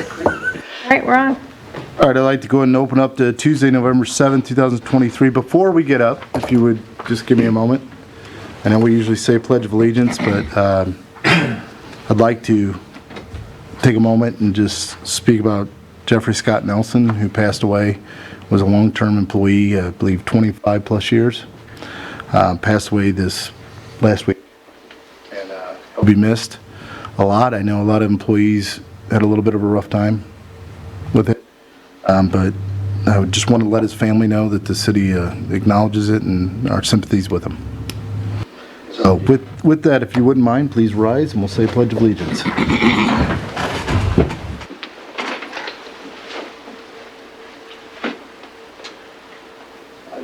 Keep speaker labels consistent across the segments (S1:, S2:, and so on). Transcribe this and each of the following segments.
S1: All right, we're on.
S2: All right, I'd like to go ahead and open up to Tuesday, November 7th, 2023. Before we get up, if you would just give me a moment. I know we usually say Pledge of Allegiance, but I'd like to take a moment and just speak about Jeffrey Scott Nelson, who passed away, was a long-term employee, I believe 25 plus years. Passed away this last week, and he'll be missed a lot. I know a lot of employees had a little bit of a rough time with it, but I would just want to let his family know that the city acknowledges it and our sympathies with him. So with that, if you wouldn't mind, please rise and we'll say Pledge of Allegiance.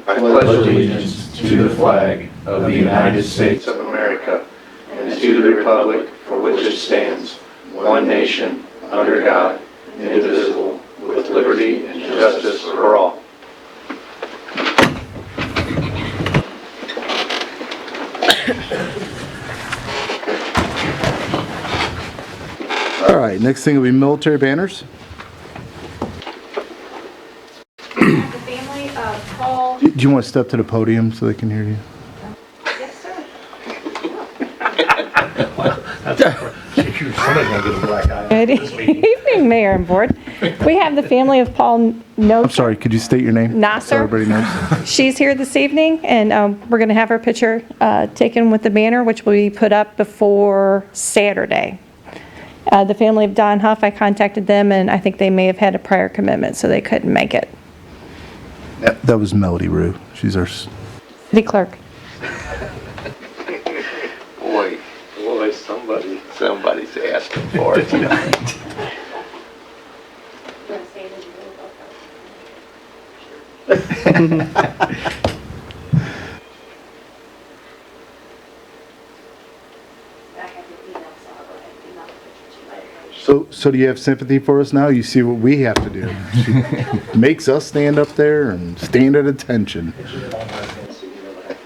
S3: I pledge allegiance to the flag of the United States of America and to the republic for which it stands, one nation, under God, indivisible, with liberty and justice for all.
S2: All right, next thing will be military banners.
S1: The family of Paul.
S2: Do you want to step to the podium so they can hear you?
S1: Yes, sir. Good evening, Mayor and Board. We have the family of Paul
S2: I'm sorry, could you state your name?
S1: Nasser.
S2: So everybody knows.
S1: She's here this evening, and we're going to have her picture taken with the banner, which will be put up before Saturday. The family of Don Huff, I contacted them, and I think they may have had a prior commitment, so they couldn't make it.
S2: That was Melody Rue. She's our...
S1: City clerk.
S4: Boy, somebody's asking for it tonight.
S2: So do you have sympathy for us now? You see what we have to do. She makes us stand up there and stand at attention.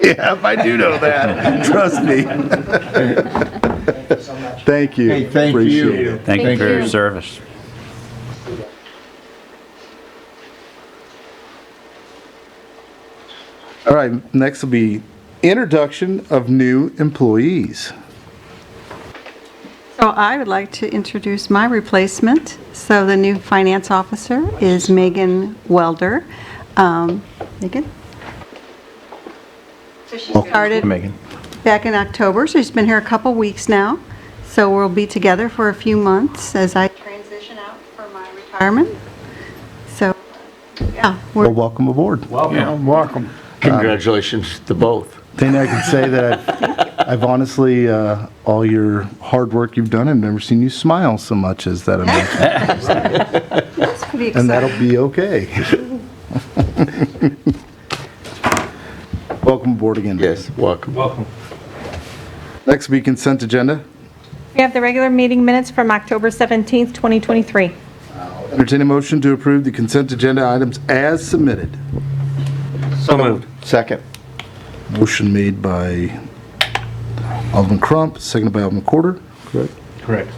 S2: Yeah, I do know that. Trust me. Thank you.
S4: Hey, thank
S2: Appreciate
S4: you.
S2: it.
S5: Thank you for your service.
S2: All right, next will be introduction of new employees.
S6: So I would like to introduce my replacement. So the new finance officer is Megan Welder. Megan? So she started
S5: Megan.
S6: back in October, so she's been here a couple weeks now. So we'll be together for a few months as I transition out for my retirement. So, yeah,
S2: Well, welcome aboard.
S4: Welcome. Congratulations to both.
S2: Thing I can say that I've honestly, all your hard work you've done, I've never seen you smile so much as that.
S6: that's pretty exciting.
S2: And that'll be okay. Welcome aboard again.
S4: Yes, welcome.
S5: Welcome.
S2: Next will be consent agenda.
S1: We have the regular meeting minutes from October 17th, 2023.
S2: Entertain a motion to approve the consent agenda items as submitted.
S4: So moved. Second.
S2: Motion made by Alderman Crump, seconded by Alderman Corder. Correct.
S5: Correct.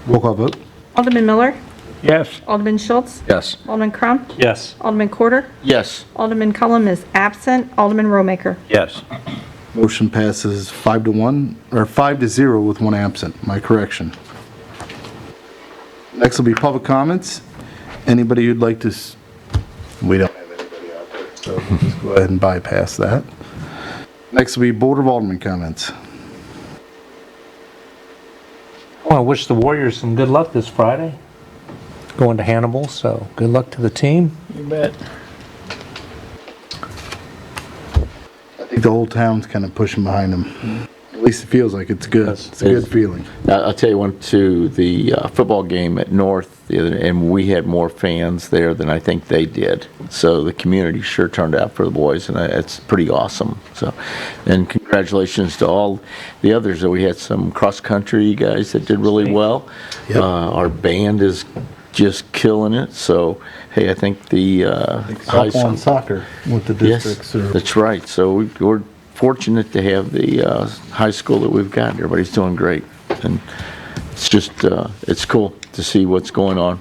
S2: Roll call vote.
S1: Alderman Miller,
S5: Yes.
S1: Alderman Schultz,
S5: Yes.
S1: Alderman Crump,
S5: Yes.
S1: Alderman Corder,
S4: Yes.
S1: Alderman Cullum is absent, Alderman Romaker.
S5: Yes.
S2: Motion passes 5-1, or 5-0 with one absent. My correction. Next will be public comments. Anybody who'd like to... We don't have anybody out there, so we'll just go ahead and bypass that. Next will be Board of Alderman comments.
S7: I want to wish the Warriors some good luck this Friday. Going to Hannibal, so good luck to the team.
S5: You bet.
S2: I think the whole town's kind of pushing behind them. At least it feels like it's good. It's a good feeling.
S4: I'll tell you, went to the football game at North the other day, and we had more fans there than I think they did. So the community sure turned out for the boys, and it's pretty awesome. So, and congratulations to all the others. We had some cross-country guys that did really well.
S2: Yep.
S4: Our band is just killing it. So, hey, I think the high
S2: Softball and soccer with the districts.
S4: Yes, that's right. So we're fortunate to have the high school that we've got. Everybody's doing great. And it's just, it's cool to see what's going on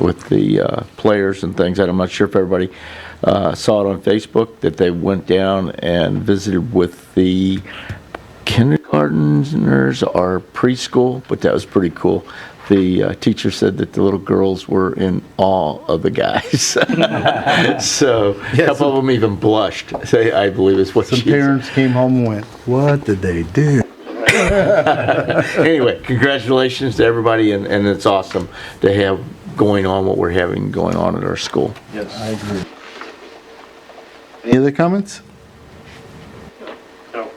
S4: with the players and things. I'm not sure if everybody saw it on Facebook, that they went down and visited with the kindergartners or preschool, but that was pretty cool. The teacher said that the little girls were in awe of the guys. So a couple of them even blushed, I believe is what
S2: Some
S4: she said.
S2: parents came home and went, "What did they do?"
S4: Anyway, congratulations to everybody, and it's awesome to have going on what we're having going on at our school.
S2: Yes, I agree. Any other comments?
S3: No.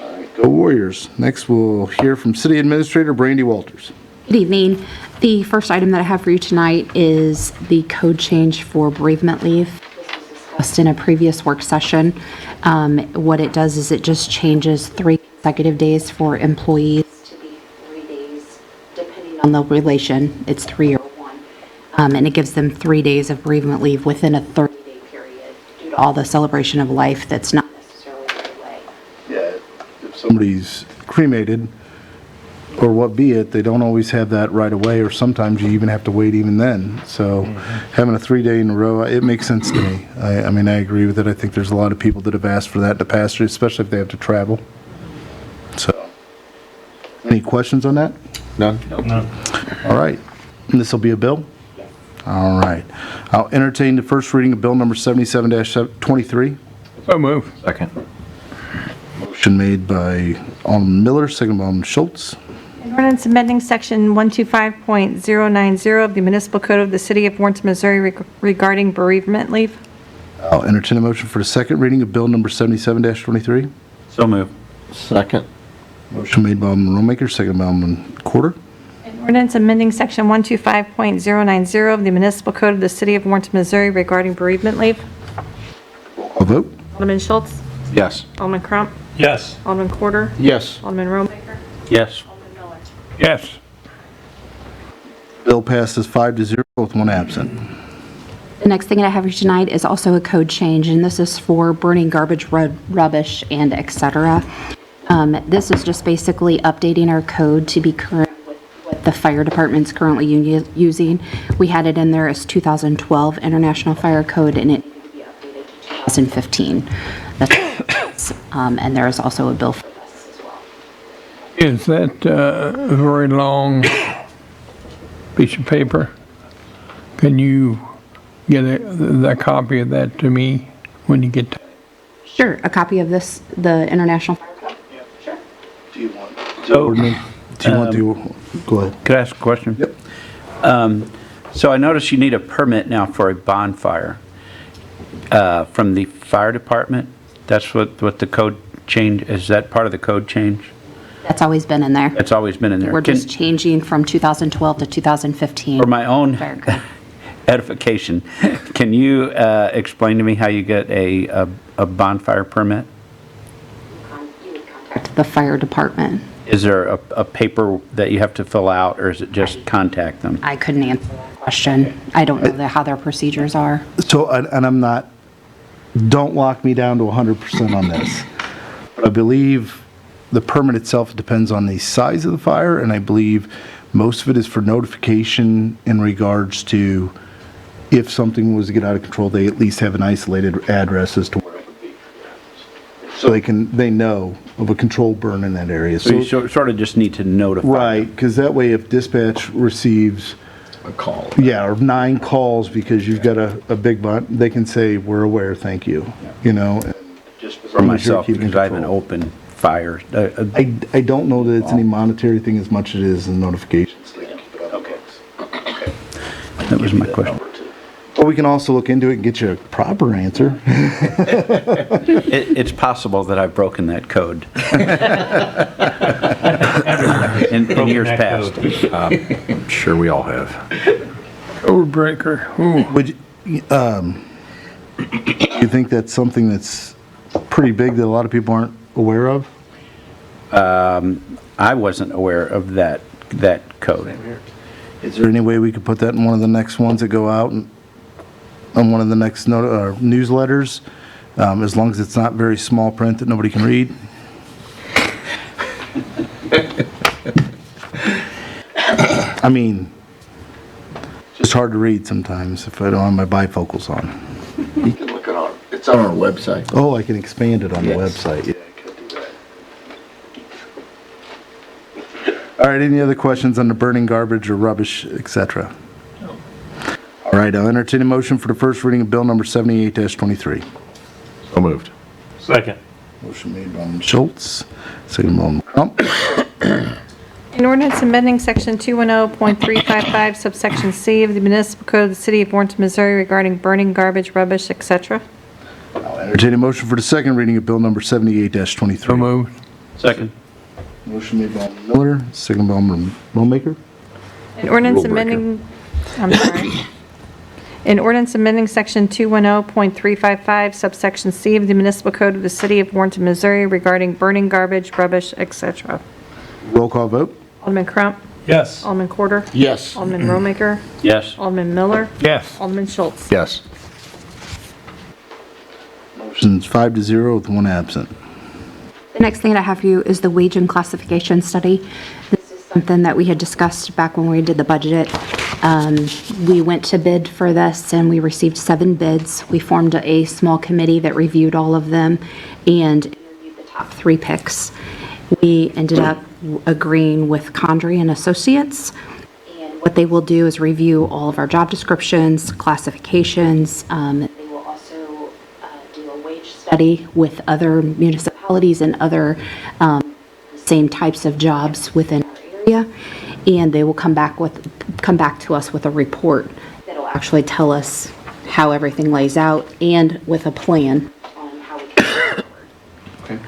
S2: All right, go Warriors. Next, we'll hear from City Administrator Brandy Walters.
S8: Good evening. The first item that I have for you tonight is the code change for bereavement leave. This was discussed in a previous work session. What it does is it just changes 3 consecutive days for employees to be 3 days, depending on the relation. It's 3 or 1. And it gives them 3 days of bereavement leave within a 30-day period due to all the celebration of life that's not necessarily right away.
S2: Yeah, if somebody's cremated, or what be it, they don't always have that right away, or sometimes you even have to wait even then. So having a 3-day in a row, it makes sense to me. I mean, I agree with it. I think there's a lot of people that have asked for that in the past, especially if they have to travel. So, any questions on that?
S4: None?
S2: All right. And this will be a bill? All right. I'll entertain the first reading of bill number 77-23.
S5: So move. Second.
S2: Motion made by Alderman Miller, second by Alderman Schultz.
S1: An ordinance amending section 125.090 of the municipal code of the city of Warrenton, Missouri regarding bereavement leave.
S2: I'll entertain a motion for the second reading of bill number 77-23.
S5: So move.
S4: Second.
S2: Motion made by Alderman Rollmaker, second by Alderman Quarter.
S1: An ordinance amending section 125.090 of the municipal code of the city of Warrenton, Missouri regarding bereavement leave.
S2: A vote?
S1: Alderman Schultz,
S5: Yes.
S1: Alderman Crump,
S5: Yes.
S1: Alderman Quarter,
S4: Yes.
S1: Alderman Rollmaker,
S5: Yes.
S1: Alderman Miller.
S5: Yes.
S2: Bill passes 5-0 with one absent.
S8: The next thing that I have here tonight is also a code change, and this is for burning garbage, rubbish, and et cetera. This is just basically updating our code to be current with what the fire department's currently using. We had it in there as 2012 International Fire Code, and it needed to be updated to 2015. That's, and there is also a bill for this as well.
S9: Is that a very long piece of paper? Can you get a copy of that to me when you get time?
S8: Sure, a copy of this, the International Fire Code? Sure.
S2: Do you want
S5: So,
S2: to, go ahead.
S5: could I ask a question?
S2: Yep.
S5: So I notice you need a permit now for a bonfire from the fire department. That's what the code change, is that part of the code change?
S8: That's always been in there.
S5: That's always been in there.
S8: We're just changing from 2012 to 2015.
S5: For my own
S8: Fire code.
S5: edification, can you explain to me how you get a bonfire permit?
S8: You would contact the fire department.
S5: Is there a paper that you have to fill out, or is it just contact them?
S8: I couldn't answer that question. I don't know how their procedures are.
S2: So, and I'm not, don't lock me down to 100% on this. But I believe the permit itself depends on the size of the fire, and I believe most of it is for notification in regards to if something was to get out of control, they at least have an isolated address as to where it would be. So they know of a controlled burn in that area.
S5: So you sort of just need to notify.
S2: Right, because that way if dispatch receives,
S4: A call.
S2: yeah, or 9 calls because you've got a big bunt, they can say, we're aware, thank you, you know? and
S5: Just
S2: as
S5: for
S2: long as you're
S5: myself,
S2: keeping
S5: because I have an
S2: control.
S5: open fire.
S2: I don't know that it's any monetary thing as much as it is a notification.
S5: Okay. That was my question.
S2: Or we can also look into it and get you a proper answer.
S5: It's possible that I've broken that code. In years past.
S10: I'm sure we all have.
S9: Code breaker. Ooh.
S2: Would you think that's something that's pretty big that a lot of people aren't aware of?
S5: I wasn't aware of that code.
S2: Is there any way we could put that in one of the next ones that go out and on one of the next newsletters, as long as it's not very small print that nobody can read? I mean, just hard to read sometimes if I don't have my bifocals on.
S4: You can look it on, it's on our website.
S2: Oh, I can expand it on the
S4: Yes.
S2: website. Yeah, I could do that. All right, any other questions on the burning garbage or rubbish, et cetera? All right, I'll entertain a motion for the first reading of bill number 78-23.
S10: So moved.
S7: Second.
S2: Motion made by Alderman Schultz, second by Alderman Crump.
S1: An ordinance amending section 210.355 subsection C of the municipal code of the city of Warrenton, Missouri regarding burning garbage, rubbish, etc.
S2: I'll entertain a motion for the second reading of bill number 78-23.
S9: So moved.
S5: Second.
S2: Motion made by Alderman Miller, second by Alderman Lowmaker.
S1: An ordinance
S4: Rule breaker.
S1: amending, I'm sorry. An ordinance amending section 210.355 subsection C of the municipal code of the city of Warrenton, Missouri regarding burning garbage, rubbish, etc.
S2: Roll call vote.
S1: Alderman Crump,
S7: Yes.
S1: Alderman Quarter,
S4: Yes.
S1: Alderman Romaker,
S5: Yes.
S1: Alderman Miller,
S9: Yes.
S1: Alderman Schultz.
S10: Yes.
S2: Motion's 5-0 with one absent.
S8: The next thing that I have for you is the wage and classification study. This is something that we had discussed back when we did the budget. We went to bid for this and we received 7 bids. We formed a small committee that reviewed all of them and interviewed the top 3 picks. We ended up agreeing with Condrey and Associates. And what they will do is review all of our job descriptions, classifications. They will also do a wage study with other municipalities and other same types of jobs within our area. And they will come back to us with a report that'll actually tell us how everything lays out and with a plan on how we can move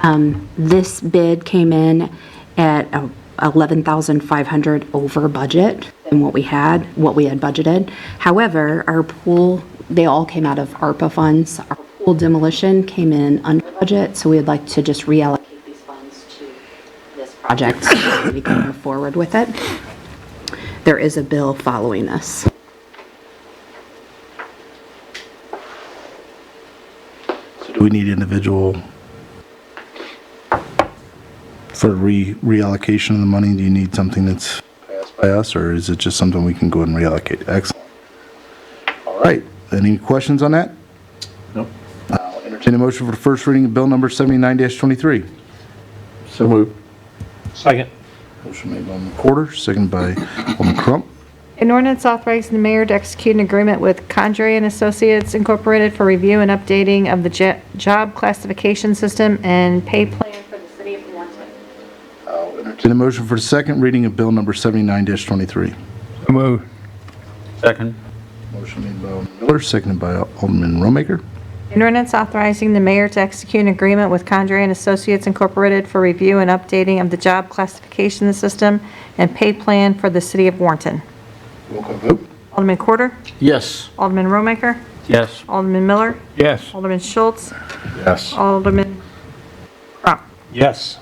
S8: forward. This bid came in at $11,500 over budget than what we had budgeted. However, our pool, they all came out of ARPA funds. Our pool demolition came in under budget, so we'd like to just reallocate these funds to this project so that we can move forward with it. There is a bill following this.
S2: So do we need individual for reallocation of the money? Do you need something that's passed by us, or is it just something we can go ahead and reallocate? Excellent. All right, any questions on that?
S4: Nope.
S2: I'll entertain a motion for the first reading of bill number 79-23.
S4: So moved.
S7: Second.
S2: Motion made by Alderman Quarter, seconded by Alderman Crump.
S1: An ordinance authorizing the mayor to execute an agreement with Condrey and Associates Incorporated for review and updating of the job classification system and pay plan for the city of Warrenton.
S2: I'll entertain a motion for the second reading of bill number 79-23.
S9: So moved.
S5: Second.
S2: Motion made by Alderman Miller, seconded by Alderman Romaker.
S1: An ordinance authorizing the mayor to execute an agreement with Condrey and Associates Incorporated for review and updating of the job classification system and pay plan for the city of Warrenton.
S2: Roll call vote.
S1: Alderman Quarter,
S4: Yes.
S1: Alderman Romaker,
S5: Yes.
S1: Alderman Miller,
S9: Yes.
S1: Alderman Schultz,
S10: Yes.
S1: Alderman Crump.
S7: Yes.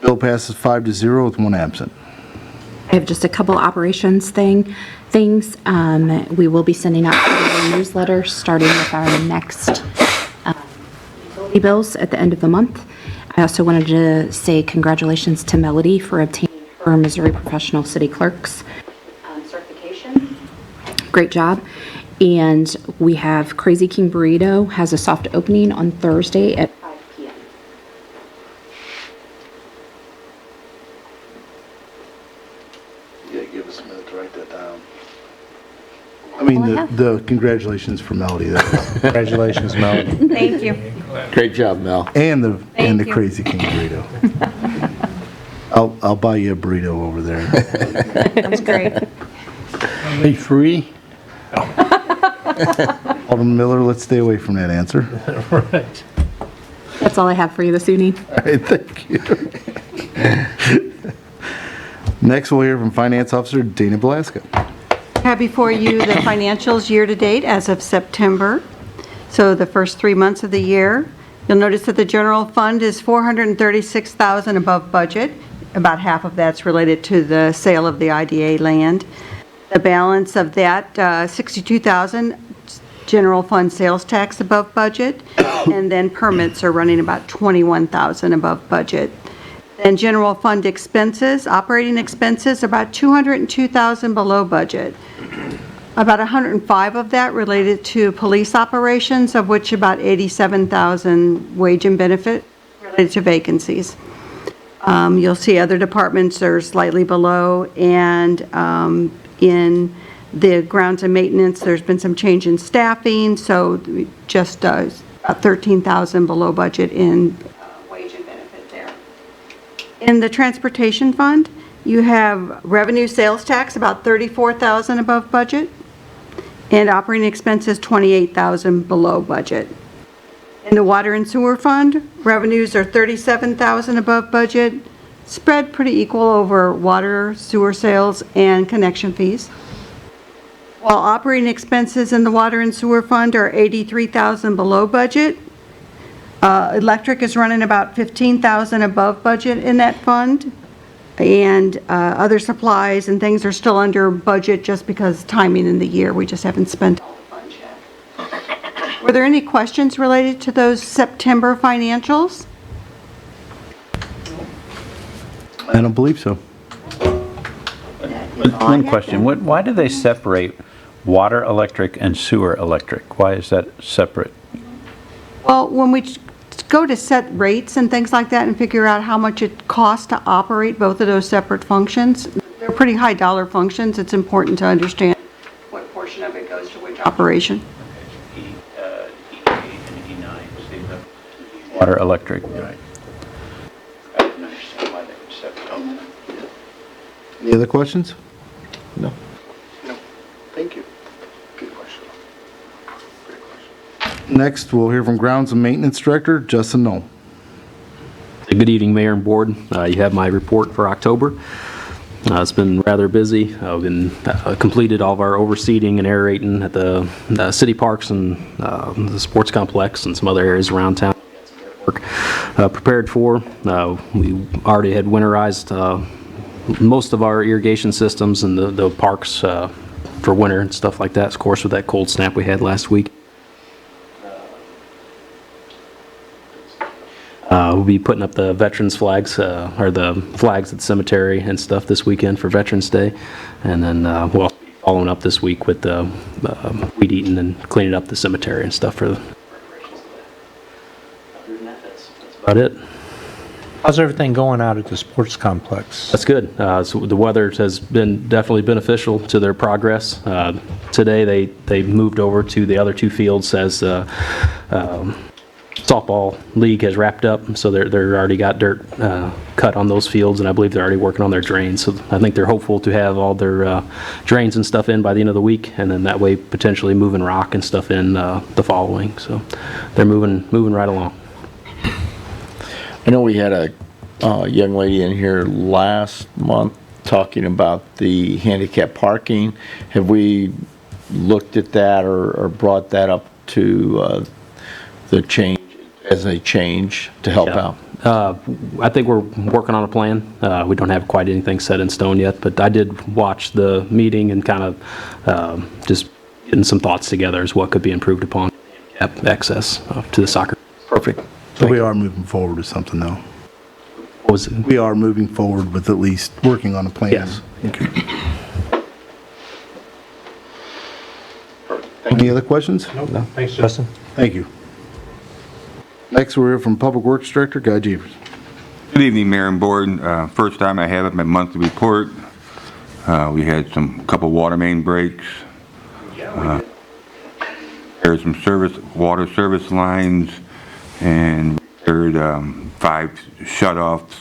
S2: Bill passes 5-0 with one absent.
S8: I have just a couple operations things. We will be sending out a newsletter starting with our next utility bills at the end of the month. I also wanted to say congratulations to Melody for obtaining her Missouri Professional City Clerks certification. Great job. And we have Crazy King Burrito has a soft opening on Thursday at 5 p.m.
S2: Yeah, give us a minute to write that down. I mean,
S8: All I have.
S2: the congratulations for Melody,
S7: Congratulations, Melody.
S1: Thank you.
S4: Great job, Mel.
S2: and the
S1: Thank you.
S2: Crazy King burrito. I'll buy you a burrito over there.
S1: That's great.
S9: Are they free?
S2: Alderman Miller, let's stay away from that answer.
S7: Right.
S8: That's all I have for you this evening.
S2: All right, thank you. Next, we'll hear from Finance Officer Dana Belasco.
S6: I have before you the financials year-to-date as of September. So the first 3 months of the year. You'll notice that the general fund is $436,000 above budget. About half of that's related to the sale of the IDA land. The balance of that, $62,000 general fund sales tax above budget, and then permits are running about $21,000 above budget. Then general fund expenses, operating expenses, about $202,000 below budget. About 105 of that related to police operations, of which about 87,000 wage and benefit related to vacancies. You'll see other departments are slightly below, and in the grounds and maintenance, there's been some change in staffing, so just about 13,000 below budget in wage and benefit there. In the transportation fund, you have revenue sales tax, about 34,000 above budget, and operating expenses, 28,000 below budget. In the water and sewer fund, revenues are 37,000 above budget, spread pretty equal over water, sewer sales, and connection fees. While operating expenses in the water and sewer fund are 83,000 below budget, electric is running about 15,000 above budget in that fund, and other supplies and things are still under budget just because timing in the year. We just haven't spent all the funds yet. Were there any questions related to those September financials?
S2: I don't believe so.
S5: One question, why do they separate water electric and sewer electric? Why is that separate?
S6: Well, when we go to set rates and things like that and figure out how much it costs to operate both of those separate functions, they're pretty high dollar functions. It's important to understand what portion of it goes to which operation.
S5: E8 and E9, water electric. Right. I didn't understand why they would separate.
S2: Any other questions?
S4: No.
S2: Thank you. Good question. Next, we'll hear from Grounds and Maintenance Director, Justin Knoll.
S11: Good evening, Mayor and Board. You have my report for October. It's been rather busy. We've been completed all of our overseeding and aerating at the city parks and the sports complex and some other areas around town. Work prepared for. We already had winterized most of our irrigation systems and the parks for winter and stuff like that, of course, with that cold snap we had last week. We'll be putting up the veterans flags, or the flags at the cemetery and stuff this weekend for Veterans Day. And then we'll also be following up this week with the weed eating and cleaning up the cemetery and stuff for the preparations of that. Other than that, that's about it.
S7: How's everything going out at the sports complex?
S11: That's good. So the weather has been definitely beneficial to their progress. Today they moved over to the other two fields as softball league has wrapped up, so they're already got dirt cut on those fields, and I believe they're already working on their drains. So I think they're hopeful to have all their drains and stuff in by the end of the week, and then that way potentially moving rock and stuff in the following. So they're moving right along.
S4: I know we had a young lady in here last month talking about the handicap parking. Have we looked at that or brought that up to the change, as a change to help out?
S11: I think we're working on a plan. We don't have quite anything set in stone yet, but I did watch the meeting and kind of just getting some thoughts together as what could be improved upon handicap access to the soccer.
S4: Perfect.
S2: So we are moving forward with something, though.
S11: What was it?
S2: We are moving forward with at least working on a plan.
S11: Yes.
S2: Okay. Any other questions?
S7: No. Thanks, Justin.
S2: Thank you. Next, we'll hear from Public Works Director, Guy Jeevers.
S12: Good evening, Mayor and Board. First time I have it, my monthly report. We had couple water main breaks. There's some water service lines, and repaired 5 shutoffs.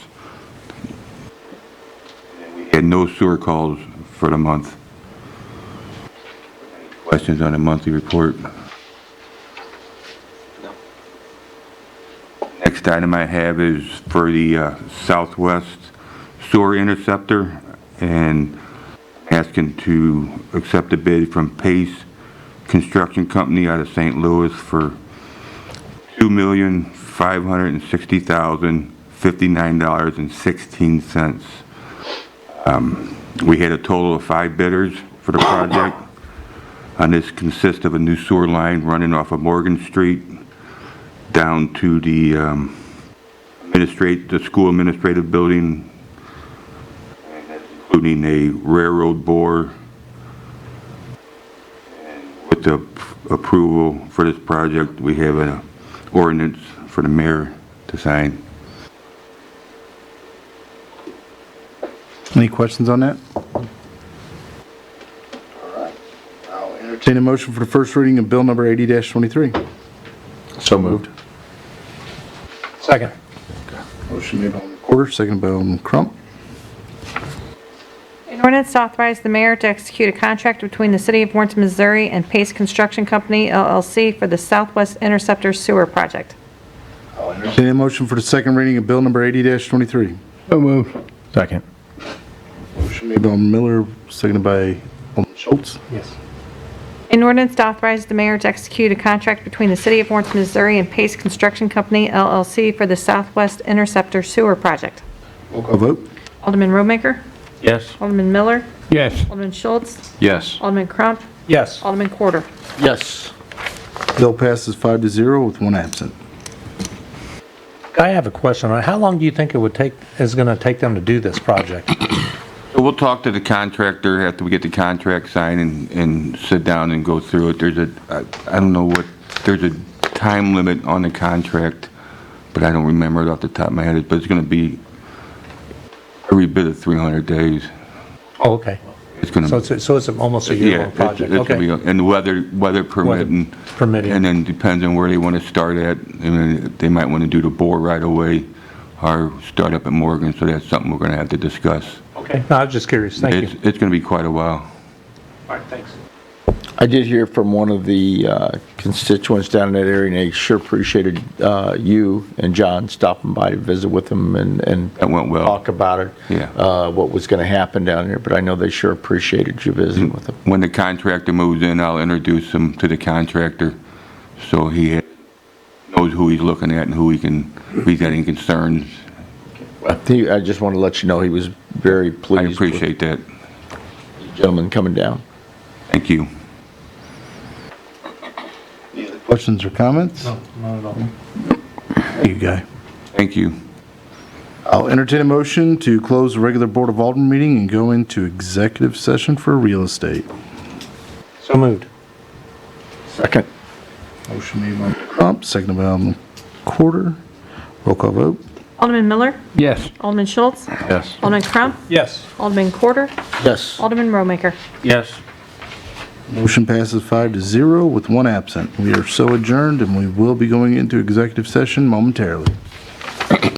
S12: We had no sewer calls for the month. Any questions on the monthly report? Next item I have is for the Southwest Sewer Interceptor, and asking to accept a bid from Pace Construction Company out of St. Louis for $2,560,059.16. We had a total of 5 bidders for the project, and this consists of a new sewer line running off of Morgan Street down to the the school administrative building, including a railroad bore. With the approval for this project, we have an ordinance for the mayor to sign.
S2: Any questions on that? I'll entertain a motion for the first reading of bill number 80-23.
S10: So moved.
S7: Second.
S2: Motion made by Alderman Porter, seconded by Alderman Crump.
S1: An ordinance to authorize the mayor to execute a contract between the City of Warrenton, Missouri and Pace Construction Company, LLC for the Southwest Interceptor Sewer Project.
S2: I'll entertain a motion for the second reading of bill number 80-23.
S9: So moved.
S10: Second.
S2: Motion made by Alderman Miller, seconded by Alderman Schultz.
S7: Yes.
S1: An ordinance to authorize the mayor to execute a contract between the City of Warrenton, Missouri and Pace Construction Company, LLC for the Southwest Interceptor Sewer Project.
S2: Roll call vote.
S1: Alderman Romaker?
S5: Yes.
S1: Alderman Miller?
S9: Yes.
S1: Alderman Schultz?
S10: Yes.
S1: Alderman Crump?
S7: Yes.
S1: Alderman Quarter?
S4: Yes.
S2: Bill passes 5-0 with one absent.
S7: I have a question on it. How long do you think is going to take them to do this project?
S12: We'll talk to the contractor after we get the contract signed and sit down and go through it. I don't know there's a time limit on the contract, but I don't remember it off the top of my head, but it's going to be every bit of 300 days.
S7: Oh, okay.
S12: It's going
S7: So
S12: to,
S7: it's almost a year-long project?
S12: it's going to
S7: Okay.
S12: be, and weather permitting.
S7: permitting.
S12: And then depends on where they want to start at. I mean, they might want to do the bore right away or start up at Morgan, so that's something we're going to have to discuss.
S7: Okay. No, I was just curious. Thank you.
S12: It's going to be quite a while.
S7: All right, thanks.
S4: I did hear from one of the constituents down in that area, and they sure appreciated you and John stopping by to visit with them and
S12: That went well.
S4: talk about it,
S12: Yeah.
S4: what was going to happen down there. But I know they sure appreciated you visiting with them.
S12: When the contractor moves in, I'll introduce him to the contractor so he knows who he's looking at and if he's got any concerns.
S4: I just want to let you know he was very pleased.
S12: I appreciate that.
S4: with the gentleman coming down.
S12: Thank you.
S2: Any other questions or comments?
S7: No, not at all.
S2: Thank you, Guy.
S12: Thank you.
S2: I'll entertain a motion to close the regular Board of Alderman meeting and go into executive session for real estate.
S7: So moved.
S4: Second.
S2: Motion made by Alderman Crump, seconded by Alderman Quarter. Roll call vote.
S1: Alderman Miller?
S9: Yes.
S1: Alderman Schultz?
S10: Yes.
S1: Alderman Crump?
S7: Yes.
S1: Alderman Quarter?
S4: Yes.
S1: Alderman Romaker?
S5: Yes.
S2: Motion passes 5-0 with one absent. We are so adjourned, and we will be going into executive session momentarily.